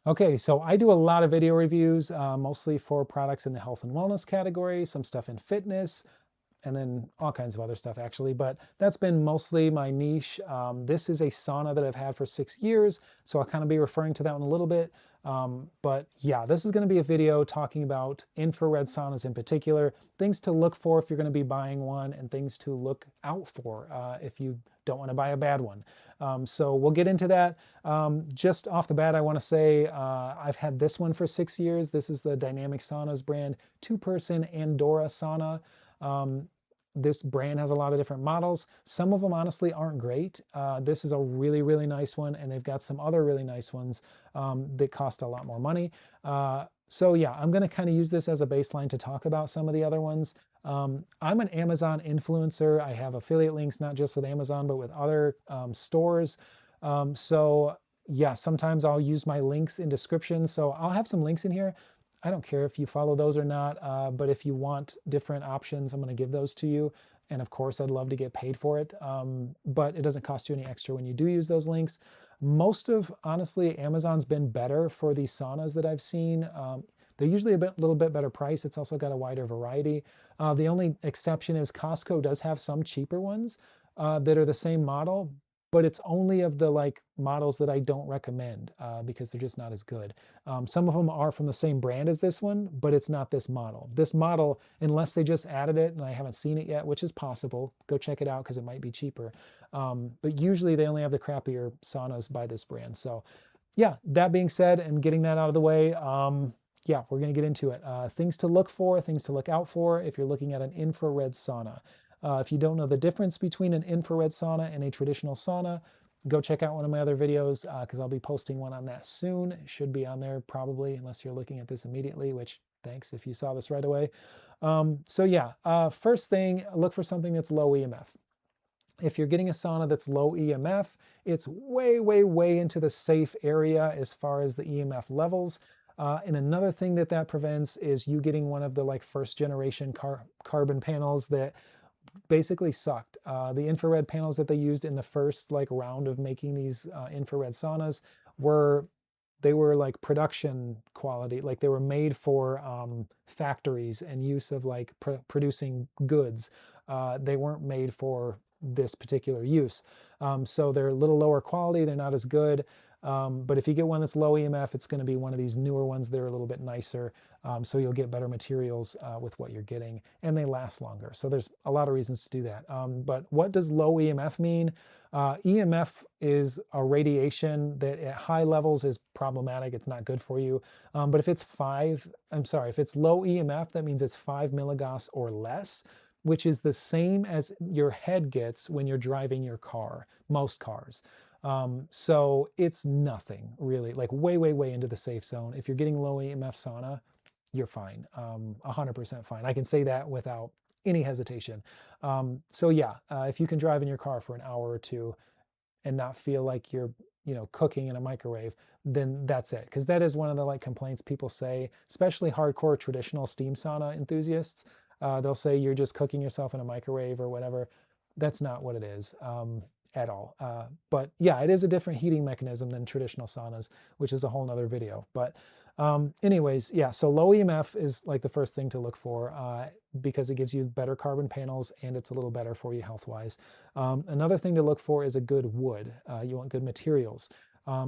Okay, so I do a lot of video reviews, mostly for products in the health and wellness category, some stuff in fitness, and then all kinds of other stuff actually, but that's been mostly my niche. This is a sauna that I've had for 6 years, so I'll kind of be referring to that one a little bit. But yeah, this is going to be a video talking about infrared saunas in particular, things to look for if you're going to be buying one, and things to look out for if you don't want to buy a bad one. So we'll get into that. Just off the bat, I want to say I've had this one for 6 years. This is the Dynamic Saunas brand, two-person Andorra sauna. This brand has a lot of different models. Some of them honestly aren't great. This is a really, really nice one, and they've got some other really nice ones that cost a lot more money. So yeah, I'm going to kind of use this as a baseline to talk about some of the other ones. I'm an Amazon influencer. I have affiliate links, not just with Amazon, but with other stores. So yeah, sometimes I'll use my links in descriptions. So I'll have some links in here. I don't care if you follow those or not, but if you want different options, I'm going to give those to you. And of course, I'd love to get paid for it, but it doesn't cost you any extra when you do use those links. Most of, honestly, Amazon's been better for these saunas that I've seen. They're usually a little bit better price. It's also got a wider variety. The only exception is Costco does have some cheaper ones that are the same model, but it's only of the like models that I don't recommend because they're just not as good. Some of them are from the same brand as this one, but it's not this model. This model, unless they just added it and I haven't seen it yet, which is possible, go check it out because it might be cheaper. But usually they only have the crappier saunas by this brand. So yeah, that being said, and getting that out of the way, yeah, we're going to get into it. Things to look for, things to look out for if you're looking at an infrared sauna. If you don't know the difference between an infrared sauna and a traditional sauna, go check out one of my other videos because I'll be posting one on that soon. It should be on there probably, unless you're looking at this immediately, which thanks if you saw this right away. So yeah, first thing, look for something that's low EMF. If you're getting a sauna that's low EMF, it's way, way, way into the safe area as far as the EMF levels. And another thing that prevents is you getting one of the like first generation carbon panels that basically sucked. The infrared panels that they used in the first like round of making these infrared saunas were like production quality, like they were made for factories and use of like producing goods. They weren't made for this particular use. So they're a little lower quality, they're not as good. But if you get one that's low EMF, it's going to be one of these newer ones. They're a little bit nicer, so you'll get better materials with what you're getting, and they last longer. So there's a lot of reasons to do that. But what does low EMF mean? EMF is a radiation that at high levels is problematic. It's not good for you. But if it's if it's low EMF, that means it's 5 milligauss or less, which is the same as your head gets when you're driving your car, most cars. So it's nothing really, like way, way, way into the safe zone. If you're getting low EMF sauna, you're fine, 100% fine. I can say that without any hesitation. So yeah, if you can drive in your car for an hour or two and not feel like you're, cooking in a microwave, then that's it. Because that is one of the like complaints people say, especially hardcore traditional steam sauna enthusiasts. They'll say you're just cooking yourself in a microwave or whatever. That's not what it is. At all. But yeah, it is a different heating mechanism than traditional saunas, which is a whole nother video. But anyways, yeah, so low EMF is like the first thing to look for because it gives you better carbon panels and it's a little better for you health-wise. Another thing to look for is a good wood. You want good materials.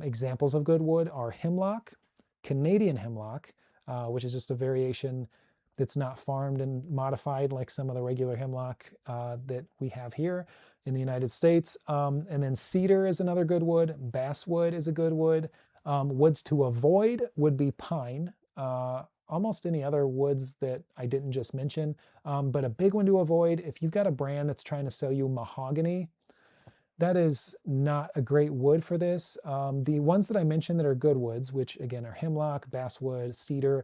Examples of good wood are hemlock, Canadian hemlock, which is just a variation that's not farmed and modified like some of the regular hemlock that we have here in the United States. And then cedar is another good wood. Basswood is a good wood. Woods to avoid would be pine. Almost any other woods that I didn't just mention. But a big one to avoid, if you've got a brand that's trying to sell you mahogany, that is not a great wood for this. The ones that I mentioned that are good woods, which again are hemlock, basswood, cedar,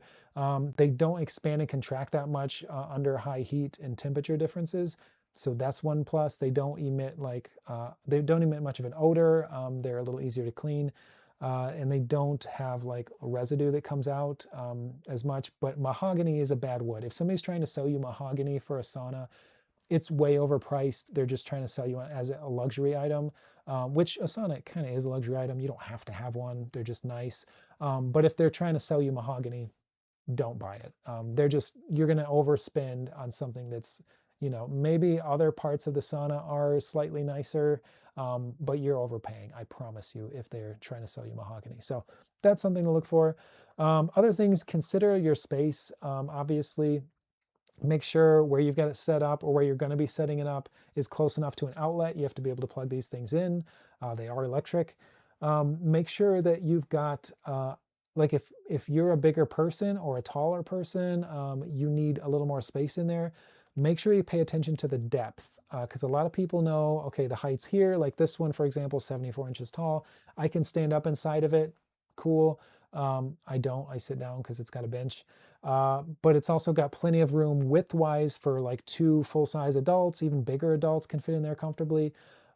they don't expand and contract that much under high heat and temperature differences. So that's one plus. They don't emit much of an odor. They're a little easier to clean. And they don't have like residue that comes out as much, but mahogany is a bad wood. If somebody's trying to sell you mahogany for a sauna, It's way overpriced. They're just trying to sell you as a luxury item, which a sauna kind of is a luxury item. You don't have to have one. They're just nice. But if they're trying to sell you mahogany, don't buy it. You're going to overspend on something that's, maybe other parts of the sauna are slightly nicer, but you're overpaying, I promise you, if they're trying to sell you mahogany. So that's something to look for. Other things, consider your space. Obviously, make sure where you've got it set up or where you're going to be setting it up is close enough to an outlet. You have to be able to plug these things in. They are electric. Make sure that you've got, like if you're a bigger person or a taller person, you need a little more space in there. Make sure you pay attention to the depth, because a lot of people know, okay, the height's here. Like this one, for example, 74 inches tall. I can stand up inside of it. Cool. I don't. I sit down because it's got a bench. But it's also got plenty of room width-wise for like 2 full-size adults. Even bigger adults can fit in there comfortably.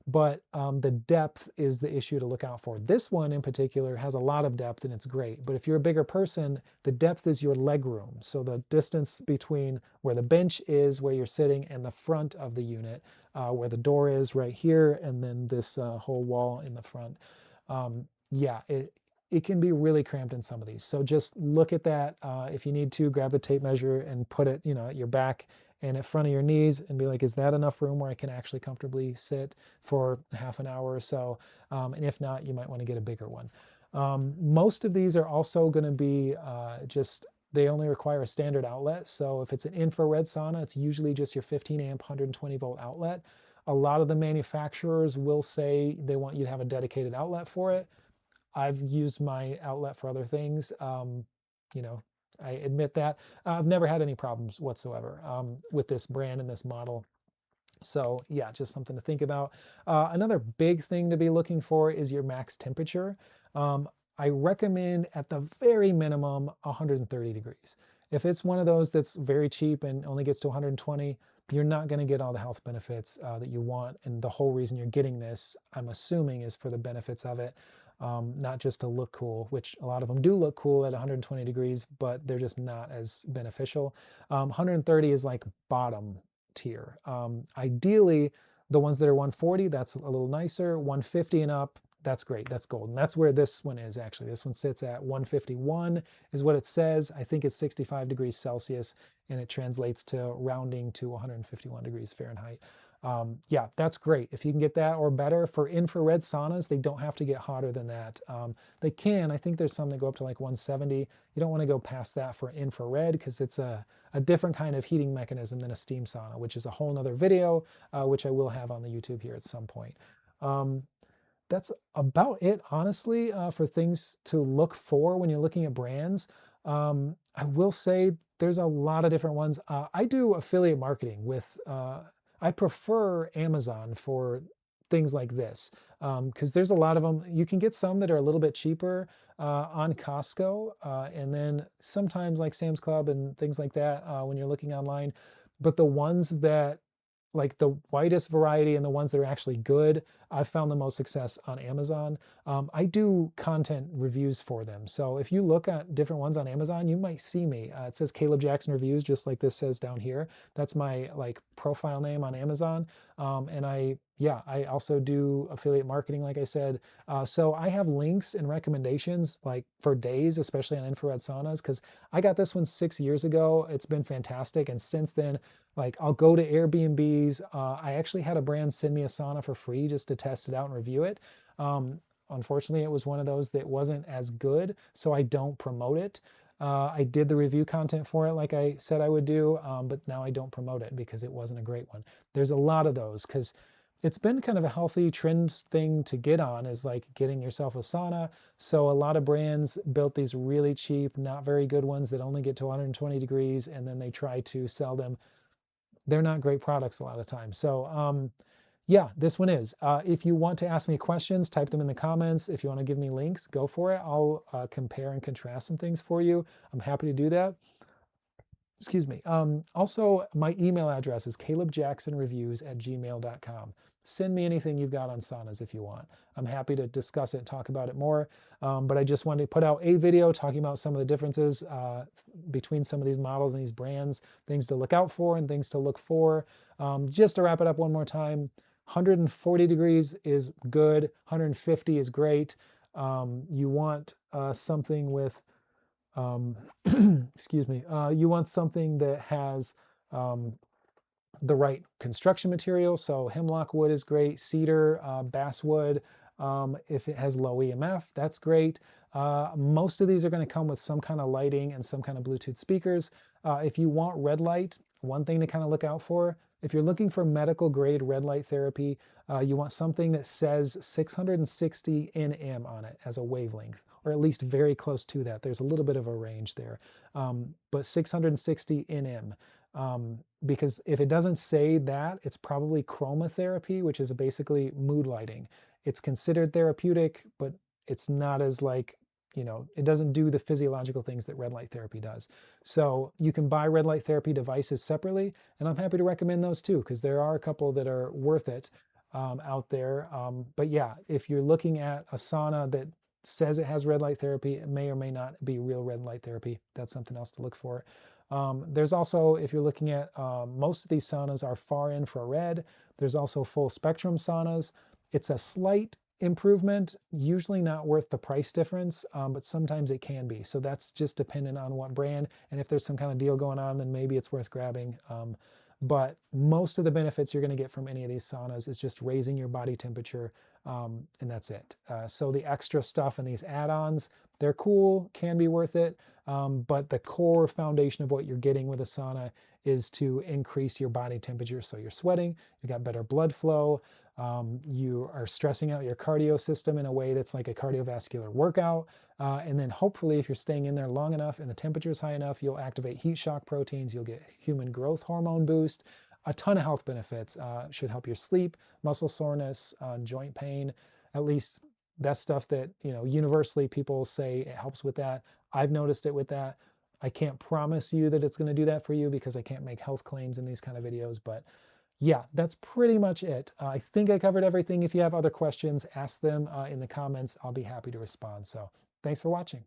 But the depth is the issue to look out for. This one in particular has a lot of depth and it's great. But if you're a bigger person, the depth is your leg room. So the distance between where the bench is, where you're sitting, and the front of the unit, where the door is right here, and then this whole wall in the front. Yeah, it can be really cramped in some of these. So just look at that. If you need to, grab the tape measure and put it, at your back and in front of your knees and be like, is that enough room where I can actually comfortably sit for half an hour or so? And if not, you might want to get a bigger one. Most of these are also going to be they only require a standard outlet. So if it's an infrared sauna, it's usually just your 15 amp, 120 volt outlet. A lot of the manufacturers will say they want you to have a dedicated outlet for it. I've used my outlet for other things. I admit that. I've never had any problems whatsoever with this brand and this model. So yeah, just something to think about. Another big thing to be looking for is your max temperature. I recommend at the very minimum 130 degrees. If it's one of those that's very cheap and only gets to 120, you're not going to get all the health benefits that you want. And the whole reason you're getting this, I'm assuming, is for the benefits of it. Not just to look cool, which a lot of them do look cool at 120 degrees, but they're just not as beneficial. 130 is like bottom tier. Ideally, the ones that are 140, that's a little nicer. 150 and up, that's great. That's gold. And that's where this one is actually. This one sits at 151 is what it says. I think it's 65 degrees Celsius, and it translates to rounding to 151 degrees Fahrenheit. Yeah, that's great. If you can get that or better. For infrared saunas, they don't have to get hotter than that. They can. I think there's some that go up to like 170. You don't want to go past that for infrared because it's a different kind of heating mechanism than a steam sauna, which is a whole nother video, which I will have on the YouTube here at some point. That's about it, honestly, for things to look for when you're looking at brands. I will say there's a lot of different ones. I do affiliate marketing with I prefer Amazon for things like this because there's a lot of them. You can get some that are a little bit cheaper on Costco, and then sometimes like Sam's Club and things like that when you're looking online. But the ones that, like the widest variety and the ones that are actually good, I've found the most success on Amazon. I do content reviews for them. So if you look at different ones on Amazon, you might see me. It says Caleb Jackson Reviews, just like this says down here. That's my like profile name on Amazon. And I also do affiliate marketing, like I said. So I have links and recommendations like for days, especially on infrared saunas, because I got this one 6 years ago. It's been fantastic. And since then, like I'll go to Airbnbs. I actually had a brand send me a sauna for free just to test it out and review it. Unfortunately, it was one of those that wasn't as good, so I don't promote it. I did the review content for it like I said I would do, but now I don't promote it because it wasn't a great one. There's a lot of those because it's been kind of a healthy trend thing to get on, is like getting yourself a sauna. So a lot of brands built these really cheap, not very good ones that only get to 120 degrees, and then they try to sell them. They're not great products a lot of times. So yeah, this one is. If you want to ask me questions, type them in the comments. If you want to give me links, go for it. I'll compare and contrast some things for you. I'm happy to do that. Excuse me. Also, my email address is calebjacksonreviews@gmail.com. send me anything you've got on saunas if you want. I'm happy to discuss it and talk about it more. But I just wanted to put out a video talking about some of the differences between some of these models and these brands, things to look out for and things to look for. Just to wrap it up one more time, 140 degrees is good, 150 is great. You want something with, excuse me, you want something that has the right construction material. So hemlock wood is great, cedar, basswood. If it has low EMF, that's great. Most of these are going to come with some kind of lighting and some kind of Bluetooth speakers. If you want red light, one thing to kind of look out for, if you're looking for medical grade red light therapy, you want something that says 660 nm on it as a wavelength, or at least very close to that. There's a little bit of a range there, but 660 nm. Because if it doesn't say that, it's probably chromotherapy, which is basically mood lighting. It's considered therapeutic, but it's not as like, you know, it doesn't do the physiological things that red light therapy does. So you can buy red light therapy devices separately, and I'm happy to recommend those too, because there are a couple that are worth it out there. But yeah, if you're looking at a sauna that says it has red light therapy, it may or may not be real red light therapy. That's something else to look for. There's also, if you're looking at, most of these saunas are far infrared. There's also full spectrum saunas. It's a slight improvement, usually not worth the price difference, but sometimes it can be. So that's just dependent on what brand, and if there's some kind of deal going on, then maybe it's worth grabbing. But most of the benefits you're going to get from any of these saunas is just raising your body temperature, and that's it. So the extra stuff and these add-ons, they're cool, can be worth it, but the core foundation of what you're getting with a sauna is to increase your body temperature. So you're sweating, you got better blood flow, you are stressing out your cardio system in a way that's like a cardiovascular workout. And then hopefully if you're staying in there long enough and the temperature is high enough, you'll activate heat shock proteins, you'll get human growth hormone boost, a ton of health benefits. Should help your sleep, muscle soreness, joint pain, at least that's stuff that, you know, universally people say it helps with that. I've noticed it with that. I can't promise you that it's going to do that for you because I can't make health claims in these kind of videos, but yeah, that's pretty much it. I think I covered everything. If you have other questions, ask them in the comments. I'll be happy to respond. So thanks for watching.